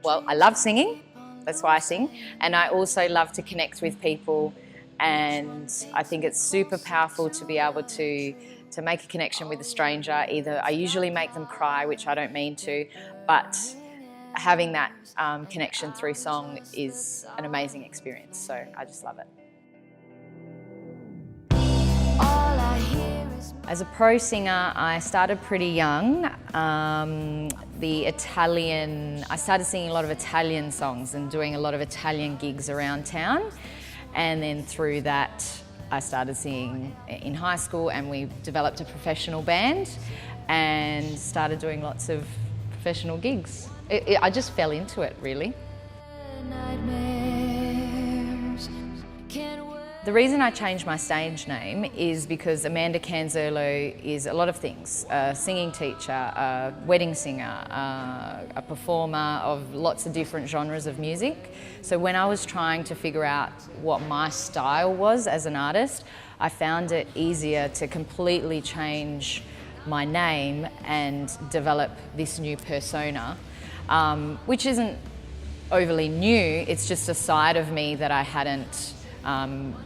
Well, I love singing, that's why I sing, and I also love to connect with people, and I think it's super powerful to be able to make a connection with a stranger. Either I usually make them cry, which I don't mean to, but having that connection through song is an amazing experience, so I just love it. As a pro singer, I started pretty young. I started singing a lot of Italian songs and doing a lot of Italian gigs around town. And then through that, I started singing in high school, and we developed a professional band and started doing lots of professional gigs. I just fell into it, really. The reason I changed my stage name is because Amanda Canzurlo is a lot of things. A singing teacher, a wedding singer, a performer of lots of different genres of music. So when I was trying to figure out what my style was as an artist, I found it easier to completely change my name and develop this new persona, which isn't overly new, it's just a side of me that I hadn't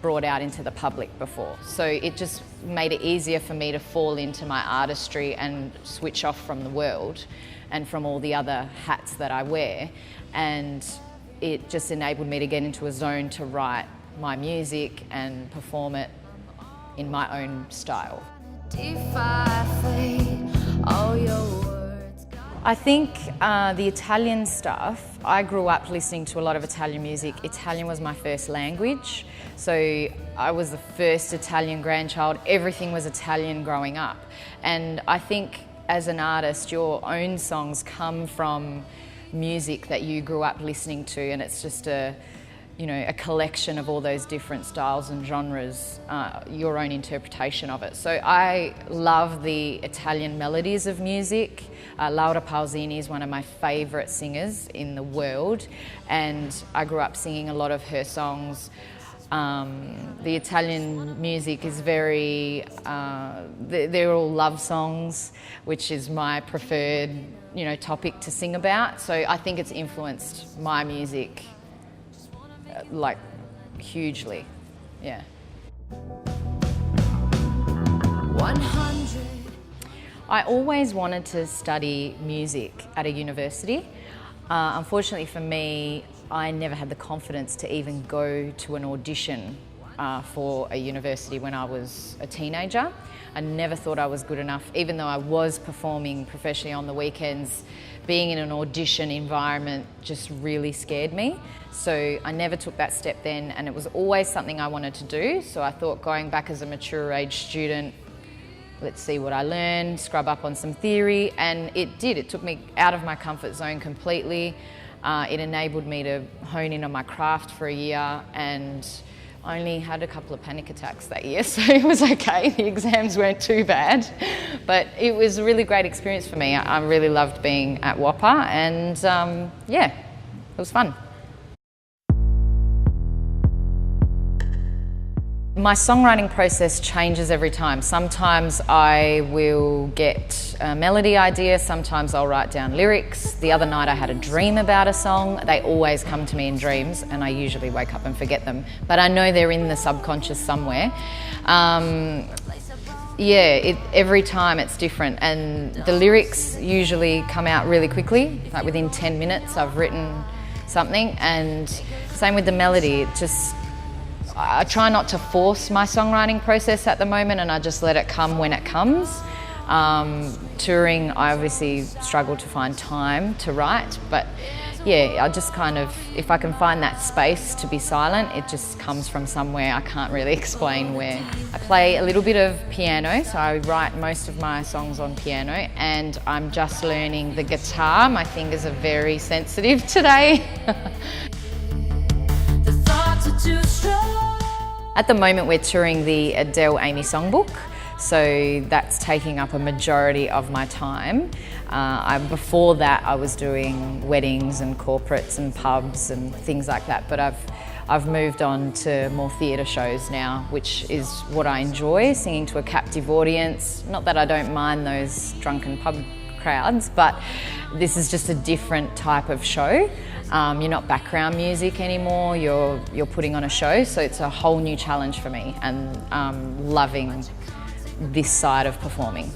brought out into the public before. So it just made it easier for me to fall into my artistry and switch off from the world and from all the other hats that I wear. And it just enabled me to get into a zone to write my music and perform it in my own style. I think the Italian stuff, I grew up listening to a lot of Italian music. Italian was my first language, so I was the first Italian grandchild. Everything was Italian growing up. And I think as an artist, your own songs come from music that you grew up listening to, and it's just a collection of all those different styles and genres, your own interpretation of it. So I love the Italian melodies of music. Laura Pausini is one of my favourite singers in the world, and I grew up singing a lot of her songs. The Italian music is very, they're all love songs, which is my preferred, topic to sing about. So I think it's influenced my music like hugely, yeah. 100. I always wanted to study music at a university. Unfortunately for me, I never had the confidence to even go to an audition for a university when I was a teenager. I never thought I was good enough, even though I was performing professionally on the weekends. Being in an audition environment just really scared me. So I never took that step then, and it was always something I wanted to do. So I thought, going back as a mature age student, let's see what I learned, scrub up on some theory, and it did. It took me out of my comfort zone completely. It enabled me to hone in on my craft for a year, and I only had a couple of panic attacks that year, so it was okay. The exams weren't too bad, but it was a really great experience for me. I really loved being at WAPA, and yeah, it was fun. My songwriting process changes every time. Sometimes I will get a melody idea, sometimes I'll write down lyrics. The other night I had a dream about a song. They always come to me in dreams, and I usually wake up and forget them, but I know they're in the subconscious somewhere. Every time it's different, and the lyrics usually come out really quickly, like within 10 minutes I've written something, and same with the melody. I try not to force my songwriting process at the moment, and I just let it come when it comes. Touring, I obviously struggle to find time to write, but yeah, I just kind of, if I can find that space to be silent, it just comes from somewhere. I can't really explain where. I play a little bit of piano, so I write most of my songs on piano, and I'm just learning the guitar. My fingers are very sensitive today. At the moment we're touring the Adele and Amy Songbook, so that's taking up a majority of my time. Before that I was doing weddings and corporates and pubs and things like that, but I've moved on to more theatre shows now, which is what I enjoy, singing to a captive audience. Not that I don't mind those drunken pub crowds, but this is just a different type of show. You're not background music anymore, you're putting on a show, so it's a whole new challenge for me, and loving this side of performing.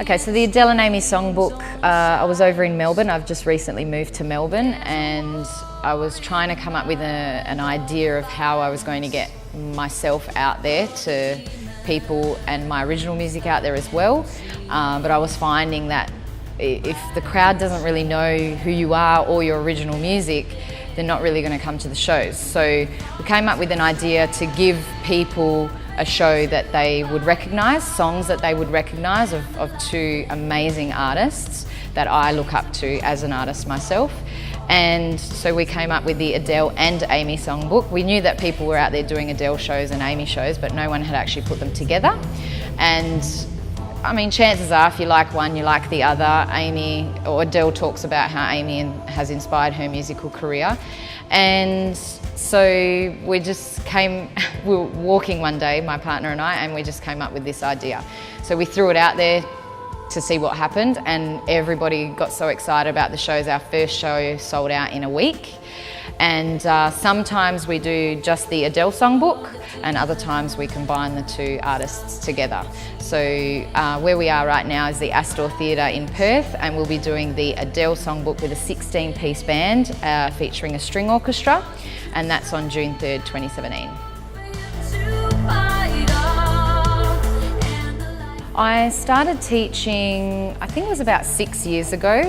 Okay, so the Adele and Amy Songbook, I was over in Melbourne. I've just recently moved to Melbourne, and I was trying to come up with an idea of how I was going to get myself out there to people and my original music out there as well. But I was finding that if the crowd doesn't really know who you are or your original music, they're not really going to come to the shows. So we came up with an idea to give people a show that they would recognise, songs that they would recognise of two amazing artists that I look up to as an artist myself. And so we came up with the Adele and Amy Songbook. We knew that people were out there doing Adele shows and Amy shows, but no one had actually put them together. And I mean, chances are if you like one, you like the other. Amy, or Adele, talks about how Amy has inspired her musical career. And so we were walking one day, my partner and I, and we just came up with this idea. So we threw it out there to see what happened, and everybody got so excited about the shows. Our first show sold out in a week. And sometimes we do just the Adele Songbook, and other times we combine the two artists together. So where we are right now is the Astor Theatre in Perth, and we'll be doing the Adele Songbook with a 16-piece band featuring a string orchestra, and that's on June 3rd, 2017. I started teaching, I think it was about 6 years ago.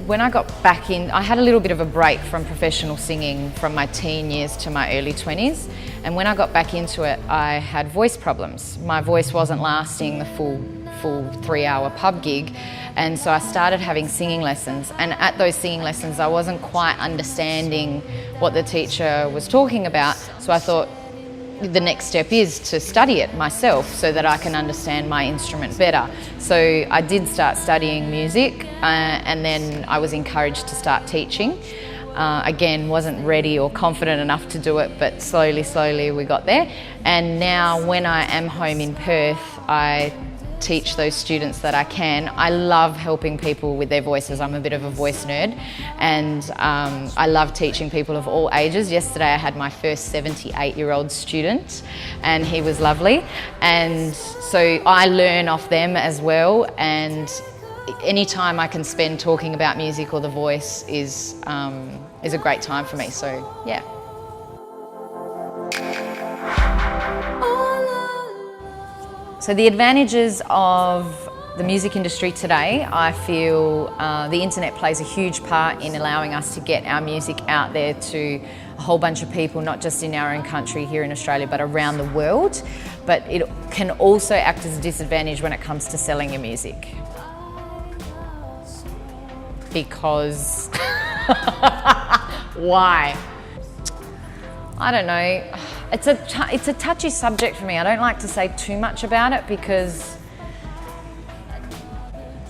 When I got back in, I had a little bit of a break from professional singing from my teen years to my early 20s. And when I got back into it, I had voice problems. My voice wasn't lasting the full 3-hour pub gig. And so I started having singing lessons. And at those singing lessons, I wasn't quite understanding what the teacher was talking about. So I thought, the next step is to study it myself so that I can understand my instrument better. So I did start studying music, and then I was encouraged to start teaching. Again, wasn't ready or confident enough to do it, but slowly we got there. And now when I am home in Perth, I teach those students that I can. I love helping people with their voices. I'm a bit of a voice nerd, and I love teaching people of all ages. Yesterday I had my first 78-year-old student, and he was lovely, and so I learn off them as well, and any time I can spend talking about music or the voice is a great time for me, so yeah. So the advantages of the music industry today, I feel the internet plays a huge part in allowing us to get our music out there to a whole bunch of people, not just in our own country here in Australia, but around the world. But it can also act as a disadvantage when it comes to selling your music. Because, why? I don't know. It's a touchy subject for me. I don't like to say too much about it because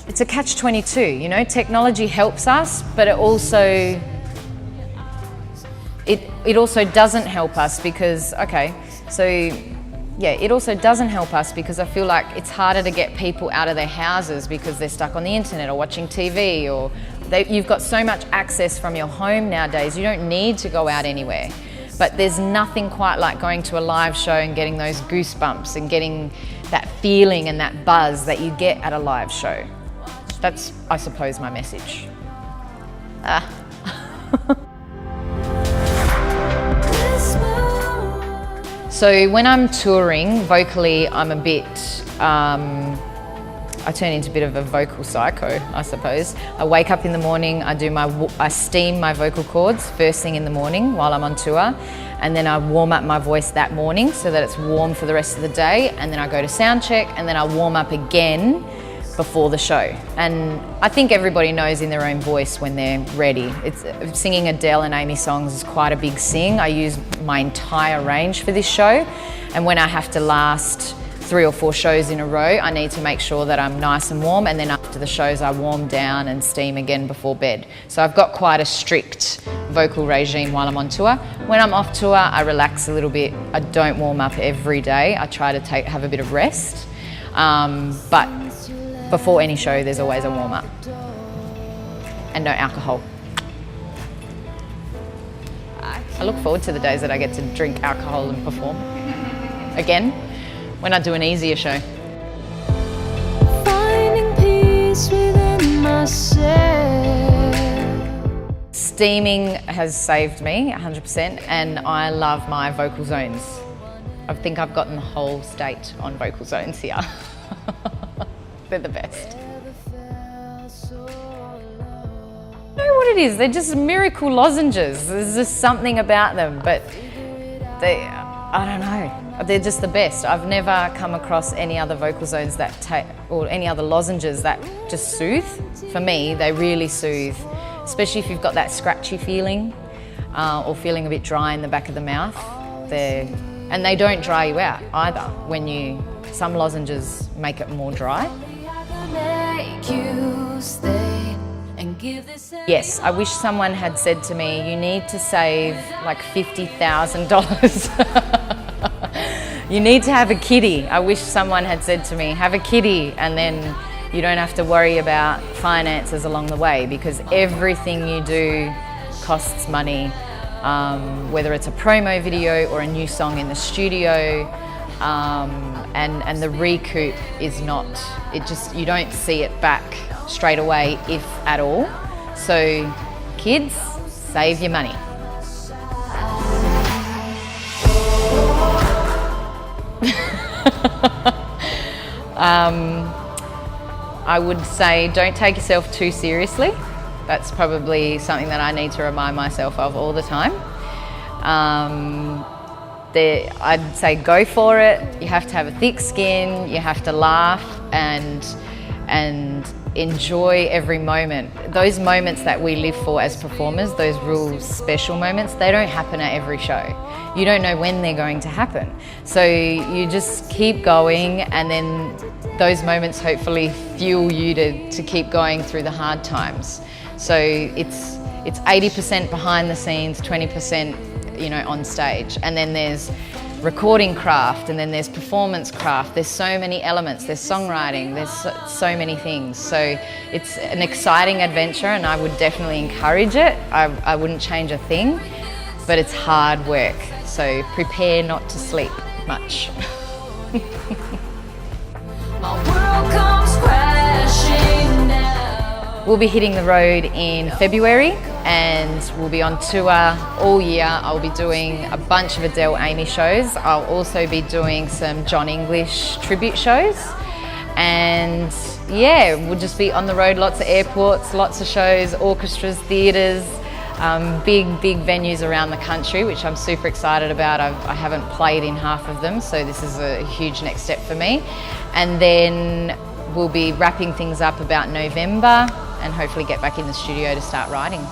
it's a catch-22, you know? Technology helps us, but it also doesn't help us because, okay, so yeah, it also doesn't help us because I feel like it's harder to get people out of their houses because they're stuck on the internet or watching TV, or you've got so much access from your home nowadays, you don't need to go out anywhere. But there's nothing quite like going to a live show and getting those goosebumps and getting that feeling and that buzz that you get at a live show. That's, I suppose, my message. So when I'm touring, vocally, I'm a bit, I turn into a bit of a vocal psycho, I suppose. I wake up in the morning, I steam my vocal cords first thing in the morning while I'm on tour, and then I warm up my voice that morning so that it's warm for the rest of the day, and then I go to sound check, and then I warm up again before the show. And I think everybody knows in their own voice when they're ready. Singing Adele and Amy songs is quite a big sing. I use my entire range for this show, and when I have to last 3 or 4 shows in a row, I need to make sure that I'm nice and warm, and then after the shows I warm down and steam again before bed. So I've got quite a strict vocal regime while I'm on tour. When I'm off tour, I relax a little bit. I don't warm up every day. I try to have a bit of rest. But before any show, there's always a warm up. And no alcohol. I look forward to the days that I get to drink alcohol and perform. Again, when I do an easier show. Finding peace within myself. Steaming has saved me 100%, and I love my vocal zones. I think I've gotten the whole state on vocal zones here. They're the best. I don't know what it is, they're just miracle lozenges. There's just something about them, but I don't know. They're just the best. I've never come across any other vocal zones or any other lozenges that just soothe. For me, they really soothe, especially if you've got that scratchy feeling or feeling a bit dry in the back of the mouth. And they don't dry you out either. Some lozenges make it more dry. Yes, I wish someone had said to me, you need to save like $50,000. You need to have a kitty. I wish someone had said to me, have a kitty, and then you don't have to worry about finances along the way, because everything you do costs money, whether it's a promo video or a new song in the studio, and the recoup is not, you don't see it back straight away, if at all. So kids, save your money. I would say don't take yourself too seriously. That's probably something that I need to remind myself of all the time. I'd say go for it. You have to have a thick skin, you have to laugh and enjoy every moment. Those moments that we live for as performers, those real special moments, they don't happen at every show. You don't know when they're going to happen. So you just keep going, and then those moments hopefully fuel you to keep going through the hard times. So it's 80% behind the scenes, 20% on stage. And then there's recording craft, and then there's performance craft. There's so many elements. There's songwriting. There's so many things. So it's an exciting adventure, and I would definitely encourage it. I wouldn't change a thing, but it's hard work. So prepare not to sleep much. My world comes crashing down. We'll be hitting the road in February, and we'll be on tour all year. I'll be doing a bunch of Adele Amy shows. I'll also be doing some John English tribute shows. And yeah, we'll just be on the road, lots of airports, lots of shows, orchestras, theatres, big venues around the country, which I'm super excited about. I haven't played in half of them, so this is a huge next step for me. And then we'll be wrapping things up about November, and hopefully get back in the studio to start writing.